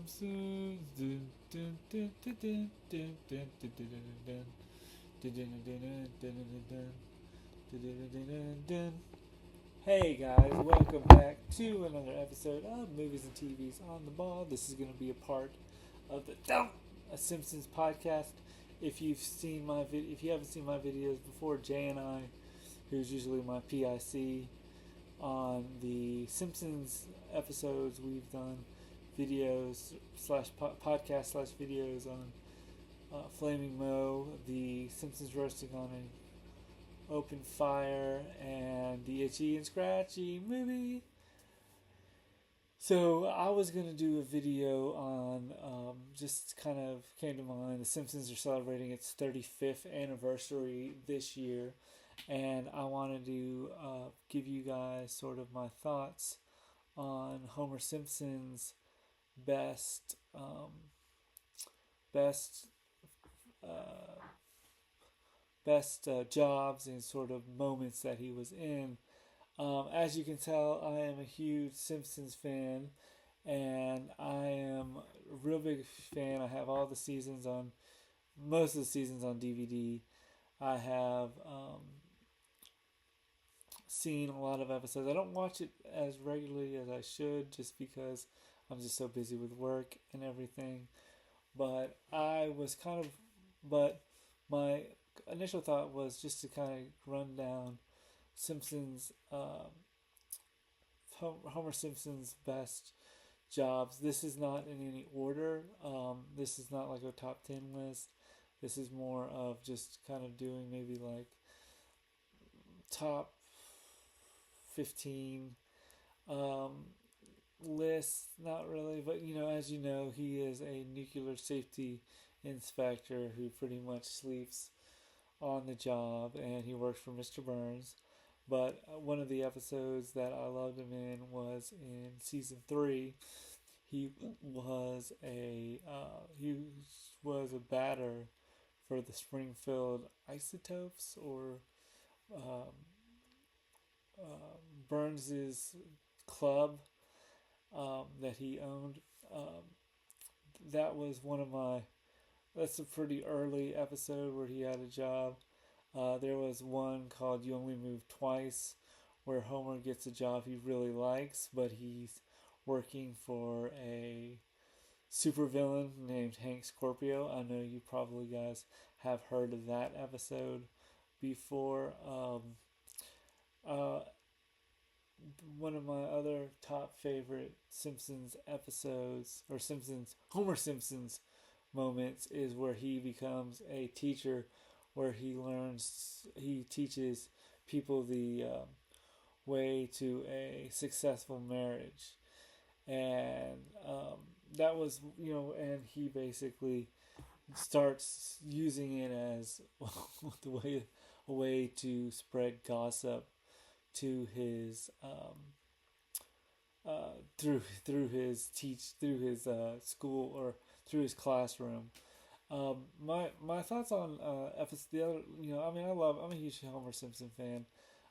Simpsons. Dun, dun, dun, dun, dun, dun, dun, dun, dun, dun, dun, dun, dun, dun, dun, dun, dun. Hey guys, welcome back to another episode of Movies and TVs on the Ball. This is going to be a part of the Don't a Simpsons podcast. If you haven't seen my videos before, Jay and I, who's usually my PIC on the Simpsons episodes, we've done videos slash podcast slash videos on Flaming Moe, the Simpsons roasting on an open fire, and the Itchy and Scratchy movie. So I was gonna do a video on just kind of came to mind. The Simpsons are celebrating its 35th anniversary this year, and I wanted to give you guys sort of my thoughts on Homer Simpson's best best uh, best jobs and sort of moments that he was in. As you can tell, I am a huge Simpsons fan, and I am a real big fan. I have all the seasons on most of the seasons on DVD. I have seen a lot of episodes. I don't watch it as regularly as I should, just because I'm just so busy with work and everything. But I was kind of, but my initial thought was just to kind of run down Simpsons, Homer Simpson's best jobs. This is not in any order. This is not like a top 10 list. This is more of just kind of doing maybe like top 15 um, lists. Not really, but as you know, he is a nuclear safety inspector who pretty much sleeps on the job, and he works for Mr. Burns. But one of the episodes that I loved him in was in season 3. He was a batter for the Springfield Isotopes, or um, Burns's club that he owned. That was one of my. That's a pretty early episode where he had a job. There was one called "You Only Move Twice," where Homer gets a job he really likes, but he's working for a supervillain named Hank Scorpio. I know you probably guys have heard of that episode before. Uh, One of my other top favorite Simpsons episodes, or Homer Simpson's moments, is where he becomes a teacher, where he teaches people the way to a successful marriage. And that was, and he basically starts using it as a way to spread gossip to his through his school, or through his classroom. My thoughts on episode, the other, I'm a huge Homer Simpson fan.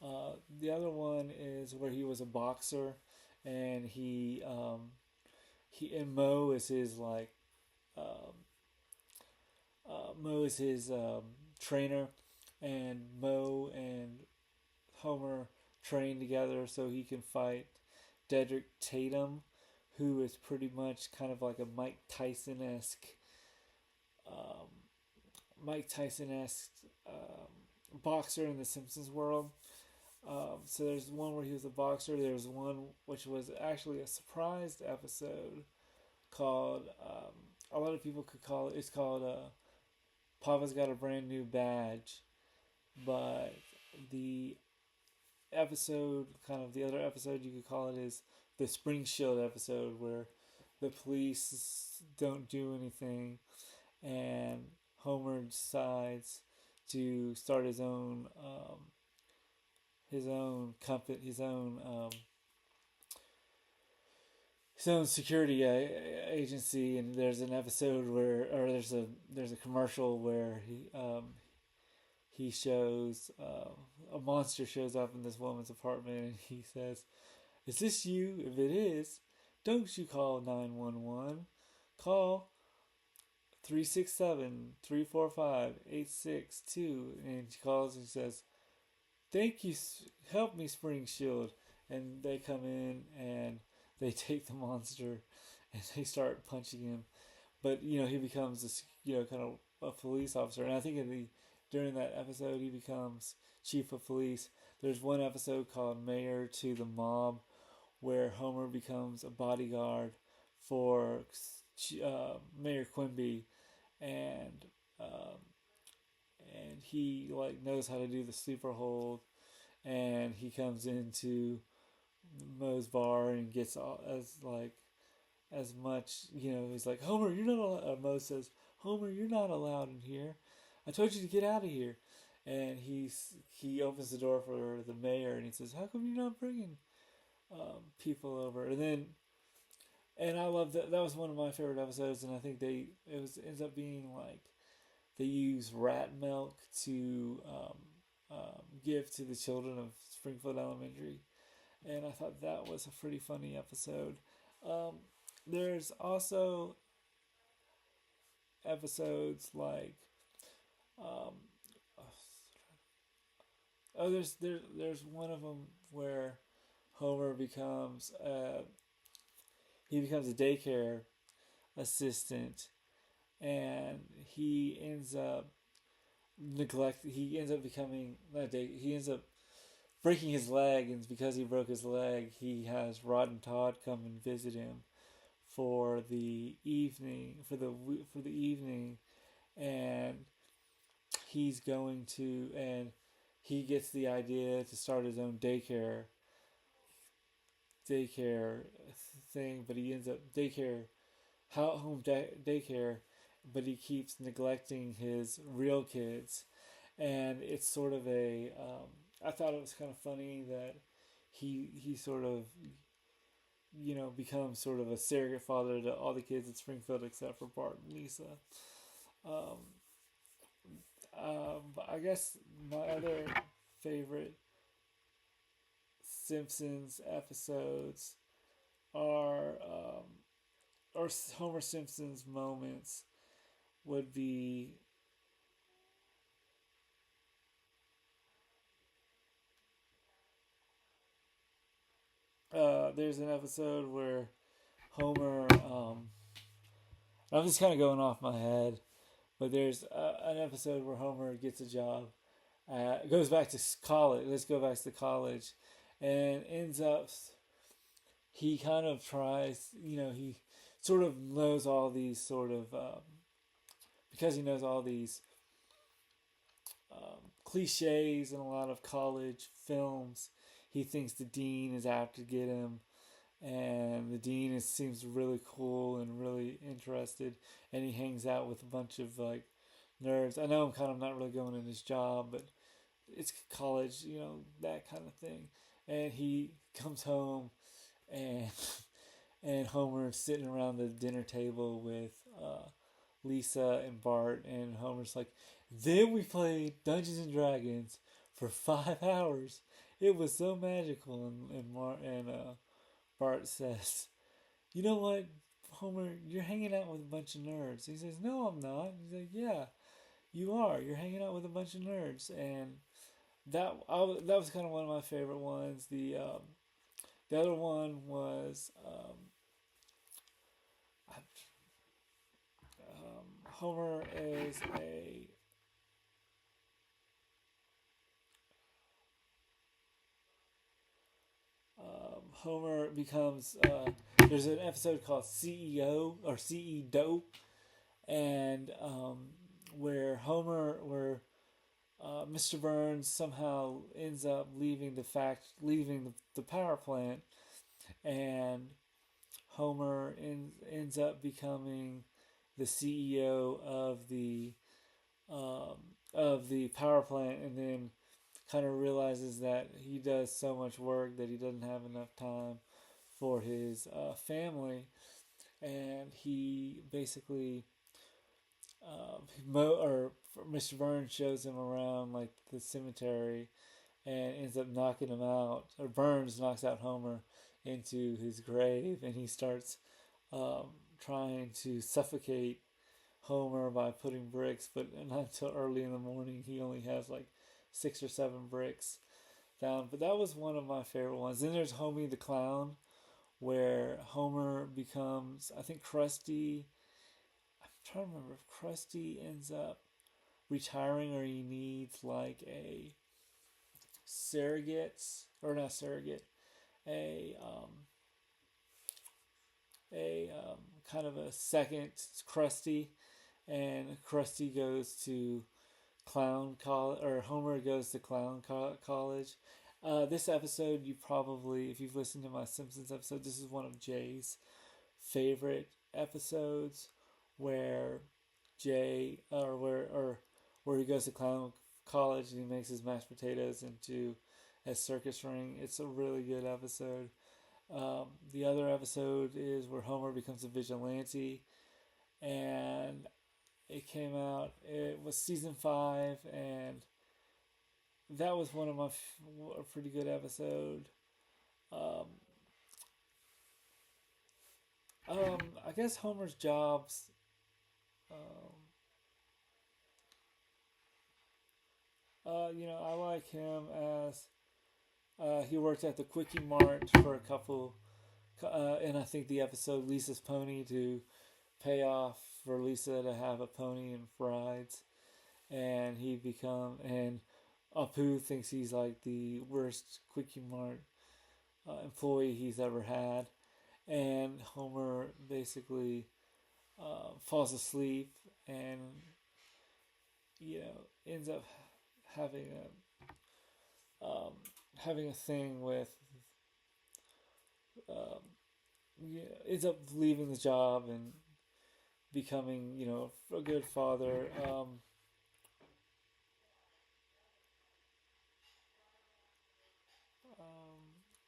The other one is where he was a boxer, and Mo is his like um, Mo is his trainer, and Mo and Homer train together so he can fight Dedrick Tatum, who is pretty much kind of like a um, Mike Tyson esque boxer in the Simpsons world. So there's one where he was a boxer. There's one which was actually a surprised episode called. A lot of people could call it. It's called "Papa's Got a Brand New Badge," but the the other episode you could call it, is the Spring Shield episode, where the police don't do anything, and Homer decides to start his own company, his own security agency. And there's an episode where, or there's a commercial where he shows a monster shows up in this woman's apartment, and he says, "Is this you? If it is, don't you call 911. call 367-345-8662. And she calls and says, thank you, help me, Spring Shield. And they come in and they take the monster and they start punching him. But he becomes this kind of a police officer, and I think during that episode he becomes chief of police. There's one episode called Mayor to the Mob where Homer becomes a bodyguard for Mayor Quimby, and um, and he like knows how to do the sleeper hold, and he comes into Moe's bar and gets all, as much, he's like, Homer, you're not allowed. Mo says, Homer, you're not allowed in here. I told you to get out of here. And he opens the door for the mayor and he says, how come you're not bringing people over? And I love that. That was one of my favorite episodes. And I think ends up being like they use rat milk to give to the children of Springfield Elementary. And I thought that was a pretty funny episode. Um, there's also episodes like um, there's one of them where Homer becomes a daycare assistant, and he ends up becoming not day he ends up breaking his leg, and because he broke his leg, he has Rod and Todd come and visit him for the evening, and and he gets the idea to start his own daycare thing, but he ends up daycare, but he keeps neglecting his real kids, and it's sort of I thought it was kind of funny that he sort of becomes sort of a surrogate father to all the kids at Springfield except for Bart and Lisa. Um, but I guess my other favorite Simpsons episodes are or Homer Simpson's moments would be there's an episode where Homer I'm just kind of going off my head, but there's an episode where Homer gets a job, goes back to college. Let's go back to college, and ends up he kind of tries. He sort of knows all these sort of because he knows all these cliches in a lot of college films. He thinks the dean is out to get him, and the dean seems really cool and really interested, and he hangs out with a bunch of like nerds. I know I'm kind of not really going in his job, but it's college, that kind of thing. And he comes home, and and Homer's sitting around the dinner table with Lisa and Bart, and Homer's like, then we played Dungeons and Dragons for 5 hours. It was so magical, and Bart says, "You know what, Homer? You're hanging out with a bunch of nerds." He says, "No, I'm not." He's like, "Yeah, you are. You're hanging out with a bunch of nerds." And that was kind of one of my favorite ones. The other one was Homer is a Homer becomes there's an episode called CEO or CEO, and where Mr. Burns somehow ends up leaving the power plant, and ends up becoming the CEO um, of the power plant, and then kind of realizes that he does so much work that he doesn't have enough time for his family, and he basically Mr. Burns shows him around like the cemetery and ends up knocking him out, or Burns knocks out Homer into his grave, and he starts trying to suffocate Homer by putting bricks, but not until early in the morning. He only has like 6 or 7 bricks down. But that was one of my favorite ones. Then there's Homie the Clown, where Homer becomes, I think Krusty. I'm trying to remember if Krusty ends up retiring or he needs like a surrogate, or not surrogate, a kind of a second Krusty, and Krusty goes to clown college, or Homer goes to college. This episode, you probably, if you've listened to my Simpsons episode, this is one of Jay's favorite episodes, where Jay, or where he goes to clown college and he makes his mashed potatoes into a circus ring. It's a really good episode. The other episode is where Homer becomes a vigilante, and it came out. It was season 5, and that was one of my a pretty good episode. Um, I guess Homer's jobs. Um, I like him as he worked at the Quickie Mart for a couple, and I think the episode Lisa's Pony to pay off for Lisa to have a pony and rides, and and Apu thinks he's like the worst Quickie Mart employee he's ever had, and Homer basically falls asleep and ends up having having a thing with um, ends up leaving the job and becoming a good father.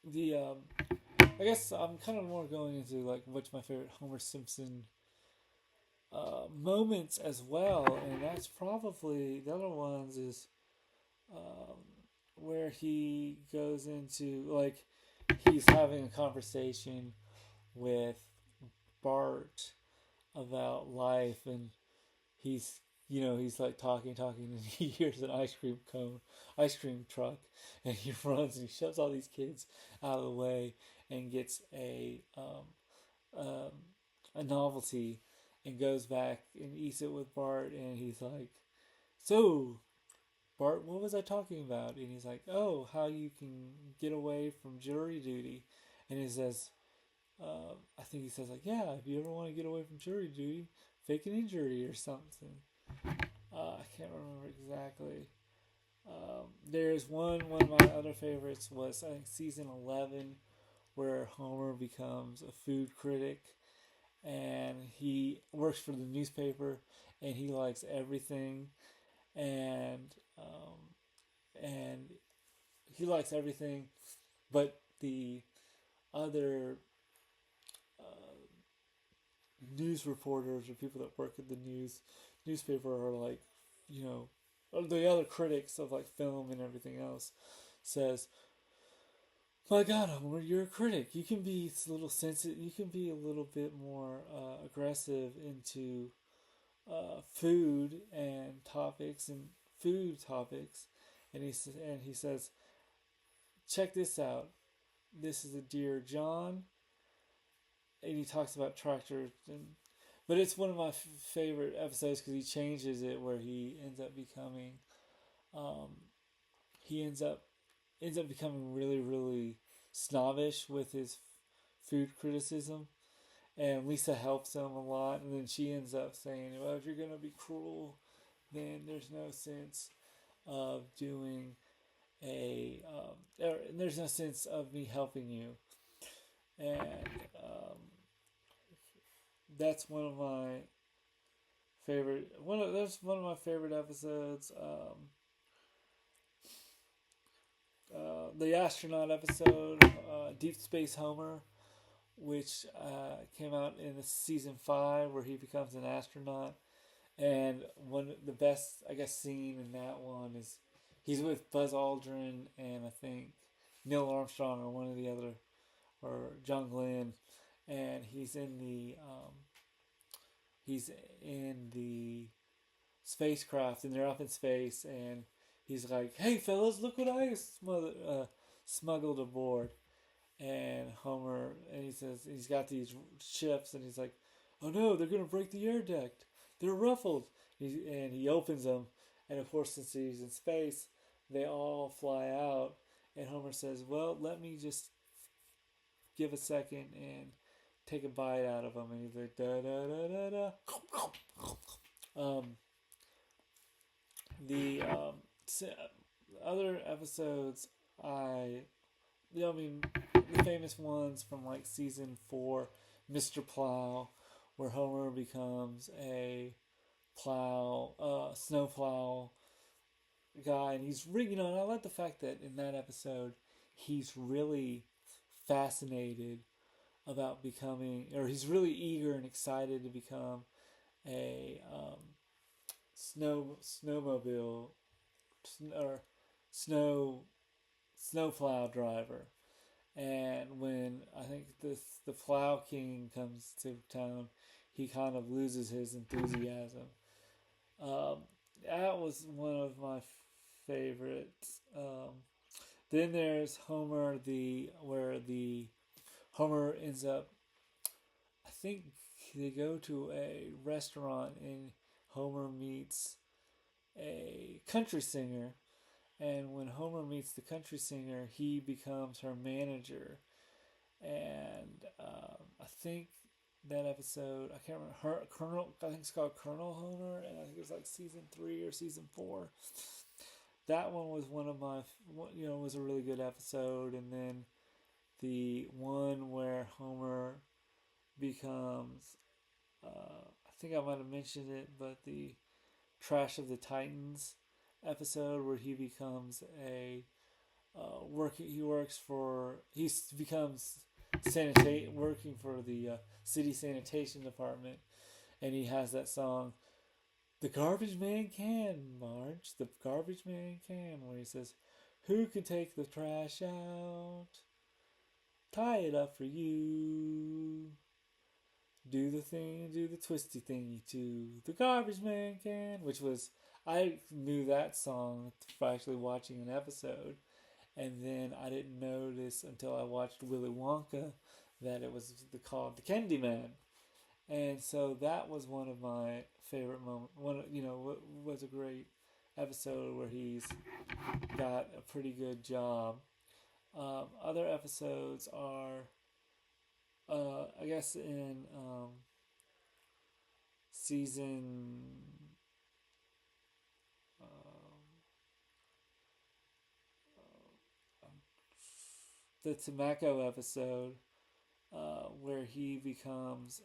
The I guess I'm kind of more going into like what's my favorite Homer Simpson moments as well, and that's probably the other ones is um, where he goes into like he's having a conversation with Bart about life, and he's like talking, and he hears an ice cream truck, and he runs and he shoves all these kids out of the way and gets um, a novelty and goes back and eats it with Bart, and he's like, "So, Bart, what was I talking about?" And he's like, "Oh, how you can get away from jury duty," and he says, I think he says like, "Yeah, if you ever want to get away from jury duty, fake an injury or something." I can't remember exactly. There's one of my other favorites was I think season 11, where Homer becomes a food critic, and he works for the newspaper, and he likes everything, and and he likes everything, but the other news reporters or people that work at the newspaper are like, or the other critics of like film and everything else says, "My God, Homer, you're a critic. You can be a little sensitive. You can be a little bit more aggressive into food topics." And he says, "Check this out. This is a Dear John," and he talks about tractors, but it's one of my favorite episodes because he changes it where um, he ends up becoming really really snobbish with his food criticism, and Lisa helps him a lot, and then she ends up saying, "Well, if you're gonna be cruel, then there's no sense of doing there's no sense of me helping you," and that's one of my favorite episodes. The astronaut episode, Deep Space Homer, which came out in the season 5, where he becomes an astronaut. And one of the best, I guess, scene in that one is he's with Buzz Aldrin and I think Neil Armstrong or one of the other, or John Glenn, and he's in the he's in the spacecraft and they're up in space, and he's like, "Hey fellas, look what I smuggled aboard." And Homer, and he says he's got these ships, and he's like, "Oh no, they're gonna break the air deck. They're ruffled." And he opens them, and of course, since he's in space, they all fly out. And Homer says, "Well, let me just give a second and take a bite out of them." And he's like, "Da da da da da." The other episodes, I mean, the famous ones from like season 4, Mr. Plow, where Homer becomes a snowplow guy, and and I like the fact that in that episode, he's really fascinated about becoming, or he's really eager and excited to become a snowmobile or snow snowplow driver. And when I think the Plow King comes to town, he kind of loses his enthusiasm. Um, that was one of my favorites. Then there's Homer, where the Homer ends up. I think they go to a restaurant and Homer meets a country singer, and when Homer meets the country singer, he becomes her manager. And I think that episode, I can't remember, Colonel, I think it's called Colonel Homer, and I think it was like season 3 or season 4. That one was one of my, was a really good episode. And then the one where Homer becomes, I think I might have mentioned it, but the Trash of the Titans episode where he becomes a he becomes working for the city sanitation department, and he has that song, "The garbage man can, Marge, the garbage man can," where he says, "Who can take the trash out, tie it up for you, do the twisty thingy too, the garbage man can," which was, I knew that song by actually watching an episode, and then I didn't notice until I watched Willy Wonka that it was called the Candyman. And so that was one of my favorite moments. Was a great episode where he's got a pretty good job. Other episodes are, I guess, in season the tobacco episode, where he becomes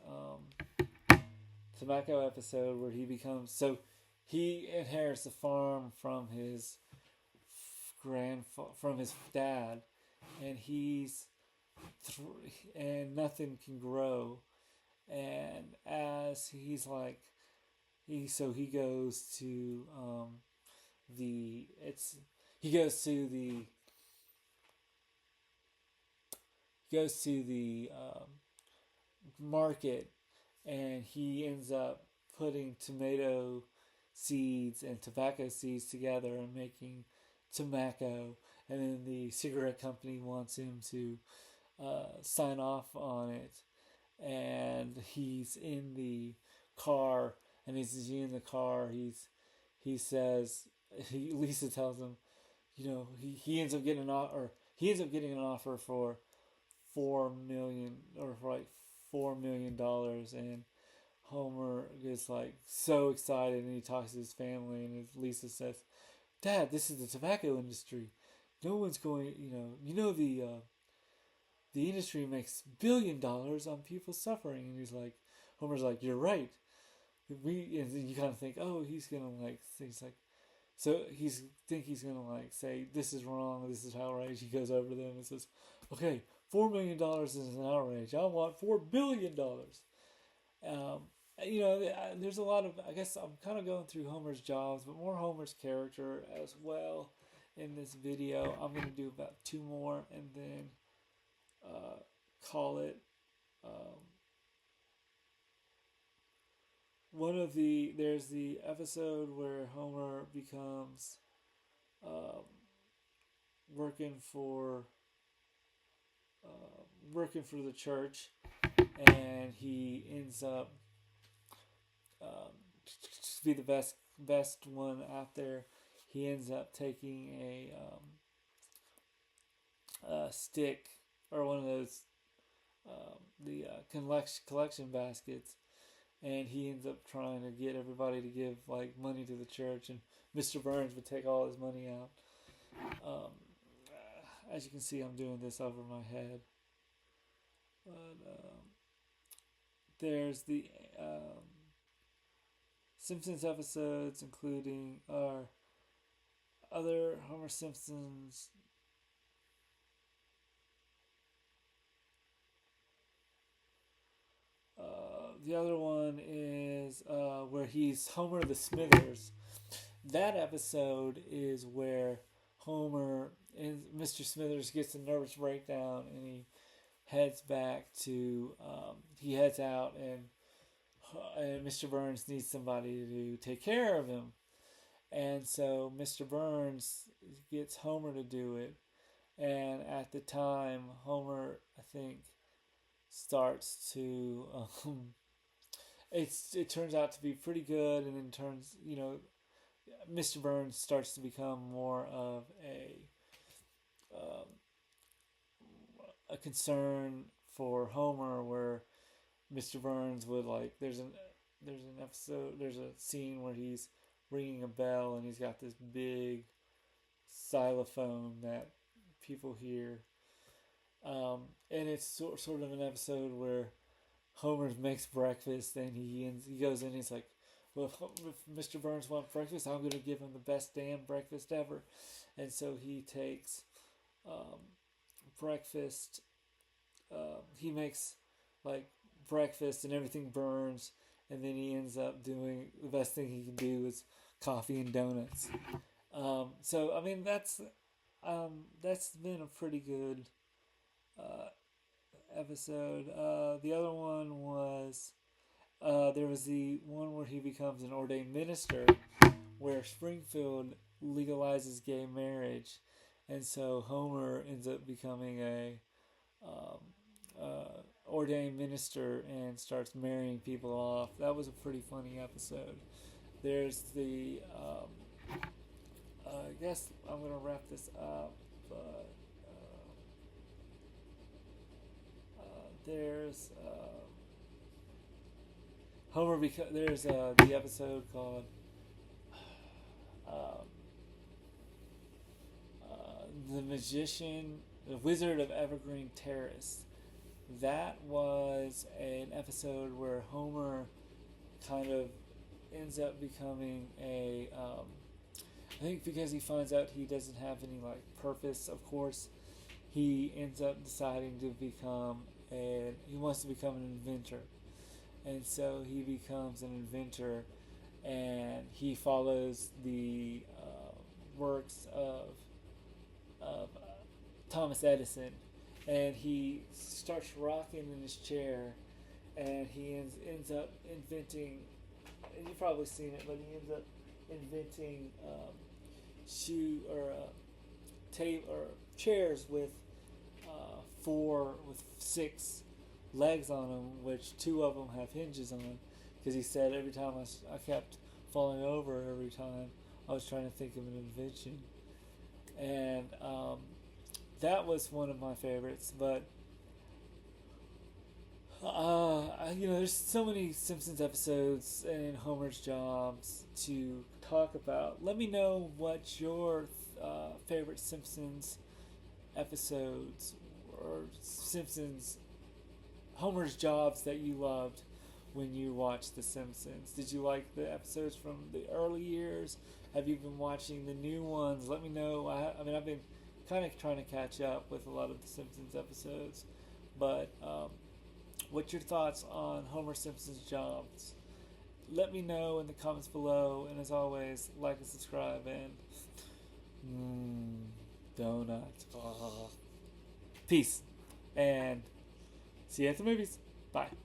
so he inherits the farm from his from his dad, and and nothing can grow, and as he's like he goes to the it's he goes to the market, and he ends up putting tomato seeds and tobacco seeds together and making tobacco, and then the cigarette company wants him to sign off on it, and he's in the car, and as he's in the car, he says Lisa tells him, he ends up getting an offer for $4 million, and Homer gets like so excited, and he talks to his family, and Lisa says, "Dad, this is the tobacco industry. No one's going. The industry makes $1 billion on people suffering." And Homer's like, "You're right." And then you kind of think, oh, he's gonna he's gonna say this is wrong, this is outrage. He goes over to them and says, "Okay, $4 million is an outrage. I want $4 billion." There's a lot of, I guess I'm kind of going through Homer's jobs, but more Homer's character as well in this video. I'm going to do about 2 more and then call it. there's the episode where Homer becomes um, working for working for the church, and he ends up to be the best one out there. He ends up taking a stick or one of those the collection baskets, and he ends up trying to get everybody to give like money to the church, and Mr. Burns would take all his money out. Um, as you can see, I'm doing this over my head. But there's the Simpsons episodes, including our other Homer Simpsons. The other one is where he's Homer the Smithers. That episode is where Homer and Mr. Smithers gets a nervous breakdown, and he heads out, and Mr. Burns needs somebody to take care of him. And so Mr. Burns gets Homer to do it. And at the time, Homer, I think, starts to it turns out to be pretty good, and then Mr. Burns starts to become more of um, a concern for Homer, where Mr. Burns would like there's a scene where he's ringing a bell, and he's got this big xylophone that people hear, and it's sort of an episode where Homer makes breakfast, and he goes in and he's like, well, if Mr. Burns wants breakfast, I'm going to give him the best damn breakfast ever. And so he takes breakfast. He makes like breakfast, and everything burns. And then he ends up doing the best thing he can do is coffee and donuts. So I mean that's been a pretty good episode. The other one was there was the one where he becomes an ordained minister, where Springfield legalizes gay marriage, and so Homer ends up becoming a ordained minister and starts marrying people off. That was a pretty funny episode. There's the I guess I'm gonna wrap this up, but there's there's the episode called um, the Wizard of Evergreen Terrace. That was an episode where Homer kind of ends up becoming I think because he finds out he doesn't have any like purpose, of course, he ends up deciding to he wants to become an inventor. And so he becomes an inventor, and he follows the works of Thomas Edison, and he starts rocking in his chair, and he ends up inventing. And you've probably seen it, but he ends up inventing shoe or tape or chairs with six legs on them, which two of them have hinges on, because he said every time I kept falling over every time I was trying to think of an invention. And that was one of my favorites. But there's so many Simpsons episodes and Homer's jobs to talk about. Let me know what your favorite Simpsons episodes or Simpsons Homer's jobs that you loved when you watched The Simpsons. Did you like the episodes from the early years? Have you been watching the new ones? Let me know. I mean, I've been kind of trying to catch up with a lot of The Simpsons episodes. But what's your thoughts on Homer Simpson's jobs? Let me know in the comments below. And as always, like and subscribe. And donut. Peace. And see you at the movies. Bye.